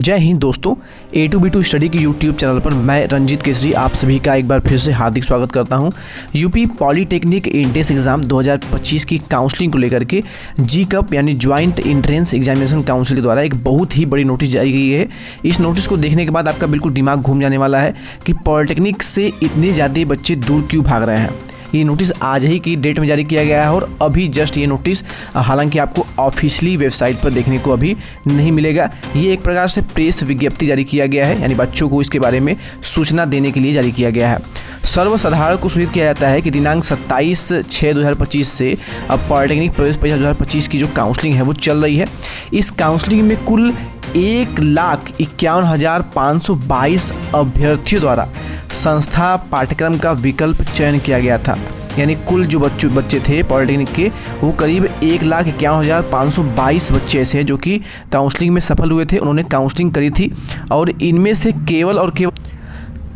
जय हिंद दोस्तों, ए to be to study के यूट्यूब चैनल पर मैं रंजीत केसरी आप सभी का एक बार फिर से हार्दिक स्वागत करता हूं। यूपी पॉलीटेक्निक एंट्रेंस एग्ज़ाम 2025 की काउंसलिंग को लेकर के जीकप यानी ज्वाइंट एंट्रेंस एग्जामिनेशन काउंसिल के द्वारा एक बहुत ही बड़ी नोटिस जारी की है। इस नोटिस को देखने के बाद आपका बिल्कुल दिमाग घूम जाने वाला है कि पॉलीटेक्निक से इतने ज़्यादा बच्चे दूर क्यों भाग रहे हैं। ये नोटिस आज ही की डेट में जारी किया गया है और अभी जस्ट ये नोटिस हालांकि आपको ऑफिशियली वेबसाइट पर देखने को अभी नहीं मिलेगा। ये एक प्रकार से प्रेस विज्ञप्ति जारी किया गया है, यानी बच्चों को इसके बारे में सूचना देने के लिए जारी किया गया है। सर्वसाधारण को सूचित किया जाता है कि दिनांक 27/6/2025 से अब पॉलीटेक्निक प्रवेश परीक्षा 2025 की जो काउंसलिंग है वो चल रही है। इस काउंसलिंग में कुल 1,51,522 अभ्यर्थियों द्वारा संस्था पाठ्यक्रम का विकल्प चयन किया गया था। यानी कुल जो बच्चे थे पॉलीटेक्निक के वो करीब 1,51,522 बच्चे ऐसे हैं जो कि काउंसलिंग में सफल हुए थे, उन्होंने काउंसलिंग करी थी और इनमें से केवल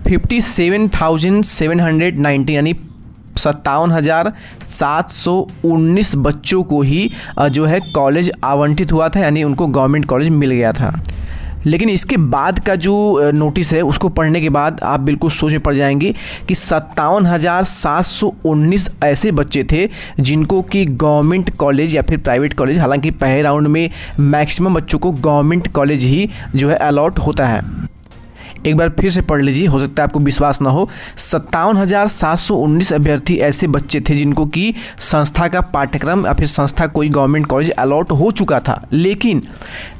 57,790 यानी 57,719 बच्चों को ही जो है कॉलेज आवंटित हुआ था, यानी उनको गवर्नमेंट कॉलेज मिल गया था। लेकिन इसके बाद का जो नोटिस है उसको पढ़ने के बाद आप बिल्कुल सोच में पड़ जाएंगे कि 57,719 ऐसे बच्चे थे जिनको कि गवर्नमेंट कॉलेज या फिर प्राइवेट कॉलेज, हालांकि पहले राउंड में मैक्सिमम बच्चों को गवर्नमेंट कॉलेज ही जो है अलॉट होता है। एक बार फिर से पढ़ लीजिए, हो सकता है आपको विश्वास ना हो। 57,719 अभ्यर्थी ऐसे बच्चे थे जिनको कि संस्था का पाठ्यक्रम या फिर संस्था कोई गवर्नमेंट कॉलेज अलॉट हो चुका था, लेकिन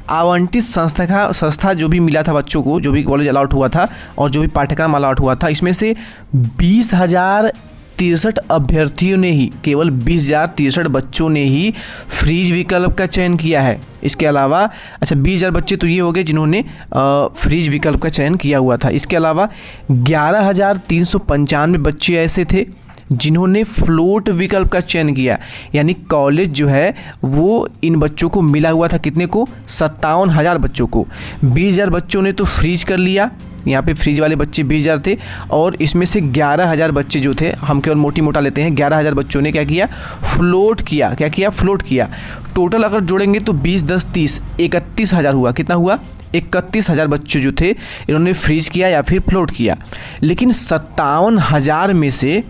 आवंटित संस्था जो भी मिला था बच्चों को, जो भी कॉलेज अलॉट हुआ था और जो भी पाठ्यक्रम अलॉट हुआ था, इसमें से 20,063 अभ्यर्थियों ने ही, केवल 20,063 बच्चों ने ही फ्रीज विकल्प का चयन किया है। इसके अलावा 20,000 बच्चे तो ये हो गए जिन्होंने फ्रीज विकल्प का चयन किया हुआ था। इसके अलावा 11,395 बच्चे ऐसे थे जिन्होंने फ्लोट विकल्प का चयन किया, यानी कॉलेज जो है वो इन बच्चों को मिला हुआ था। कितने को? 57,000 बच्चों को। 20,000 बच्चों ने तो फ्रीज कर लिया, यहाँ पे फ्रीज वाले बच्चे 20,000 थे और इसमें से 11,000 बच्चे जो थे, हम केवल मोटी मोटा लेते हैं, 11,000 बच्चों ने क्या किया? फ्लोट किया। क्या किया? फ्लोट किया। टोटल अगर जोड़ेंगे तो 20, 10, 30, 31,000 हुआ। कितना हुआ? 31,000 बच्चे जो थे इन्होंने फ्रीज किया या फिर फ्लोट किया। लेकिन 57,000 में से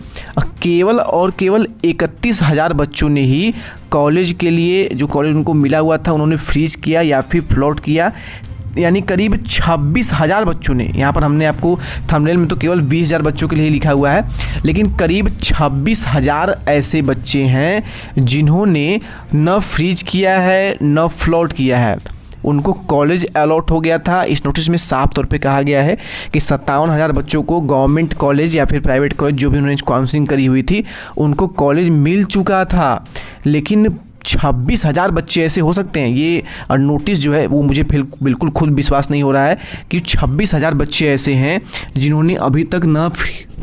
केवल और केवल 31,000 बच्चों ने ही कॉलेज के लिए, जो कॉलेज उनको मिला हुआ था, उन्होंने फ्रीज किया या फिर फ्लोट किया। यानी करीब 26,000 बच्चों ने, यहाँ पर हमने आपको थंबनेल में तो केवल 20,000 बच्चों के लिए लिखा हुआ है, लेकिन करीब 26,000 ऐसे बच्चे हैं जिन्होंने न फ्रीज किया है न फ्लोट किया है, उनको कॉलेज अलॉट हो गया था। इस नोटिस में साफ तौर पे कहा गया है कि 57,000 बच्चों को गवर्नमेंट कॉलेज या फिर प्राइवेट कॉलेज जो भी उन्होंने काउंसलिंग करी हुई थी उनको कॉलेज मिल चुका था, लेकिन 26,000 बच्चे ऐसे हो सकते हैं। ये नोटिस जो है वो मुझे बिल्कुल खुद विश्वास नहीं हो रहा है कि 26,000 बच्चे ऐसे हैं जिन्होंने अभी तक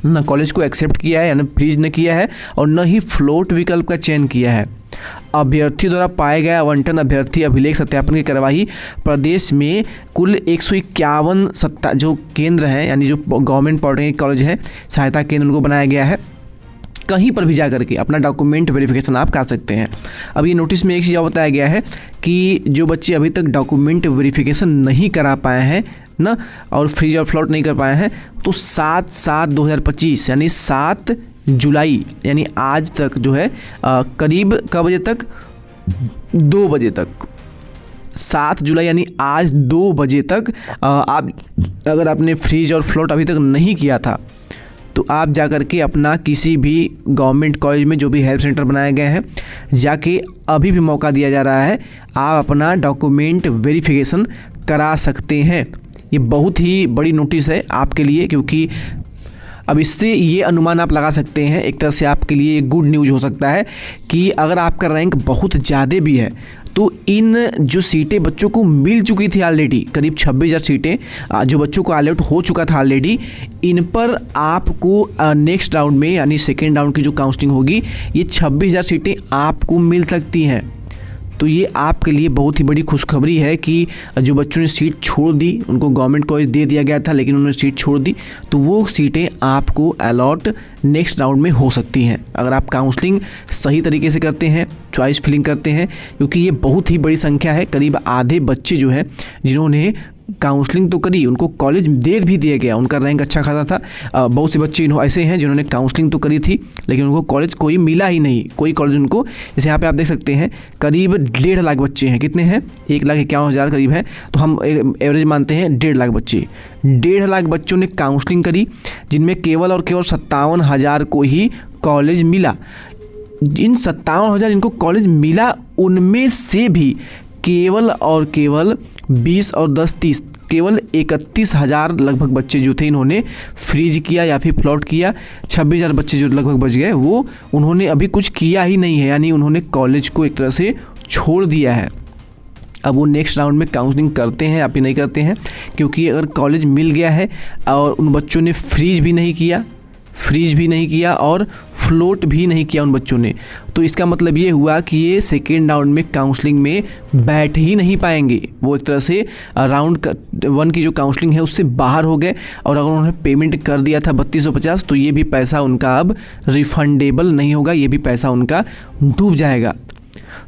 न कॉलेज को एक्सेप्ट किया है, यानी फ्रीज न किया है, और न ही फ्लोट विकल्प का चयन किया है। अभ्यर्थी द्वारा पाए गए आवंटन अभ्यर्थी अभिलेख सत्यापन की कार्यवाही प्रदेश में कुल 151 जो केंद्र हैं, यानी जो गवर्नमेंट पॉलिटेक्निक कॉलेज है, सहायता केंद्र उनको बनाया गया है। कहीं पर भी जा करके अपना डॉक्यूमेंट वेरिफिकेशन आप कर सकते हैं। अब ये नोटिस में एक चीज़ बताया गया है कि जो बच्चे अभी तक डॉक्यूमेंट वेरिफिकेशन नहीं करा पाए हैं ना, और फ्रीज और फ्लोट नहीं कर पाए हैं, तो 7/7/2025 यानी 7 जुलाई यानी आज तक जो है करीब क बजे तक? 2 बजे तक। 7 जुलाई यानी आज 2 बजे तक आप अगर आपने फ्रीज और फ्लोट अभी तक नहीं किया था तो आप जा कर के अपना किसी भी गवर्नमेंट कॉलेज में जो भी हेल्प सेंटर बनाए गए हैं जाके अभी भी मौका दिया जा रहा है, आप अपना डॉक्यूमेंट वेरिफिकेशन करा सकते हैं। ये बहुत ही बड़ी नोटिस है आपके लिए, क्योंकि अब इससे ये अनुमान आप लगा सकते हैं, एक तरह से आपके लिए गुड न्यूज़ हो सकता है कि अगर आपका रैंक बहुत ज़्यादा भी है तो इन जो सीटें बच्चों को मिल चुकी थी ऑलरेडी, करीब 26,000 सीटें जो बच्चों को अलॉट हो चुका था ऑलरेडी, इन पर आपको नेक्स्ट राउंड में यानी सेकेंड राउंड की जो काउंसलिंग होगी, ये 26,000 सीटें आपको मिल सकती हैं। तो ये आपके लिए बहुत ही बड़ी खुशखबरी है कि जो बच्चों ने सीट छोड़ दी, उनको गवर्नमेंट कॉलेज दे दिया गया था लेकिन उन्होंने सीट छोड़ दी, तो वो सीटें आपको अलॉट नेक्स्ट राउंड में हो सकती हैं अगर आप काउंसलिंग सही तरीके से करते हैं, चॉइस फिलिंग करते हैं, क्योंकि ये बहुत ही बड़ी संख्या है। करीब आधे बच्चे जो है जिन्होंने काउंसलिंग तो करी, उनको कॉलेज दे भी दिया गया, उनका रैंक अच्छा खासा था। बहुत से बच्चे ऐसे हैं जिन्होंने काउंसलिंग तो करी थी लेकिन उनको कॉलेज कोई मिला ही नहीं, कोई कॉलेज उनको, जैसे यहाँ पे आप देख सकते हैं करीब 1.5 लाख बच्चे हैं। कितने हैं? 1,51,000 करीब हैं, तो हम एवरेज मानते हैं 1.5 लाख बच्चे। 1.5 लाख बच्चों ने काउंसलिंग करी, जिनमें केवल और केवल 57,000 को ही कॉलेज मिला। इन 57,000 इनको कॉलेज मिला, उनमें से भी केवल और केवल 20 और 10 30 केवल 31,000 लगभग बच्चे जो थे इन्होंने फ्रीज किया या फिर प्लॉट किया। 26,000 बच्चे जो लगभग बच गए वो उन्होंने अभी कुछ किया ही नहीं है, यानी उन्होंने कॉलेज को एक तरह से छोड़ दिया है। अब वो नेक्स्ट राउंड में काउंसलिंग करते हैं या फिर नहीं करते हैं, क्योंकि अगर कॉलेज मिल गया है और उन बच्चों ने फ्रीज भी नहीं किया और फ्लोट भी नहीं किया उन बच्चों ने, तो इसका मतलब ये हुआ कि ये सेकेंड राउंड में काउंसलिंग में बैठ ही नहीं पाएंगे। वो एक तरह से राउंड 1 की जो काउंसलिंग है उससे बाहर हो गए, और अगर उन्होंने पेमेंट कर दिया था 3250 तो ये भी पैसा उनका अब रिफंडेबल नहीं होगा, ये भी पैसा उनका डूब जाएगा।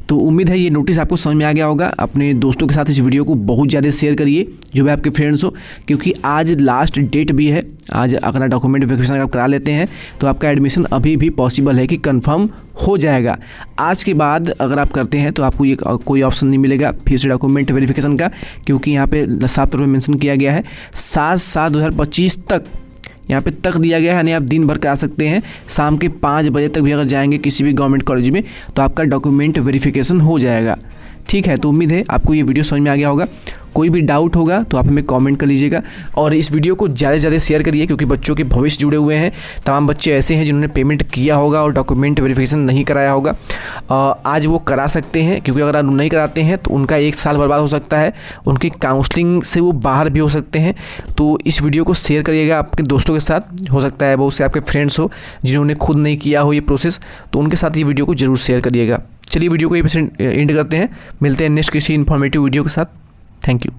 तो उम्मीद है ये नोटिस आपको समझ में आ गया होगा। अपने दोस्तों के साथ इस वीडियो को बहुत ज़्यादा शेयर करिए, जो भी आपके फ्रेंड्स हो, क्योंकि आज लास्ट डेट भी है। आज अपना डॉक्यूमेंट वेरिफिकेशन आप करा लेते हैं तो आपका एडमिशन अभी भी पॉसिबल है कि कंफर्म हो जाएगा। आज के बाद अगर आप करते हैं तो आपको ये कोई ऑप्शन नहीं मिलेगा फिर से डॉक्यूमेंट वेरिफिकेशन का, क्योंकि यहाँ पे साफ तौर पर मेंशन किया गया है 7/7/2025 तक, यहाँ पे तक दिया गया है, यानी आप दिन भर करा सकते हैं। शाम के 5 बजे तक भी अगर जाएंगे किसी भी गवर्नमेंट कॉलेज में तो आपका डॉक्यूमेंट वेरिफिकेशन हो जाएगा। ठीक है, तो उम्मीद है आपको ये वीडियो समझ में आ गया होगा। कोई भी डाउट होगा तो आप हमें कमेंट कर लीजिएगा, और इस वीडियो को ज़्यादा से ज़्यादा शेयर करिए, क्योंकि बच्चों के भविष्य जुड़े हुए हैं। तमाम बच्चे ऐसे हैं जिन्होंने पेमेंट किया होगा और डॉक्यूमेंट वेरिफिकेशन नहीं कराया होगा। आज वो करा सकते हैं, क्योंकि अगर आप नहीं कराते हैं तो उनका 1 साल बर्बाद हो सकता है, उनकी काउंसलिंग से वो बाहर भी हो सकते हैं। तो इस वीडियो को शेयर करिएगा आपके दोस्तों के साथ, हो सकता है बहुत से आपके फ्रेंड्स हो जिन्होंने खुद नहीं किया हो ये प्रोसेस, तो उनके साथ ये वीडियो को ज़रूर शेयर करिएगा। चलिए वीडियो को यहीं पे एंड करते हैं, मिलते हैं नेक्स्ट किसी इन्फॉर्मेटिव वीडियो के साथ। Thank you.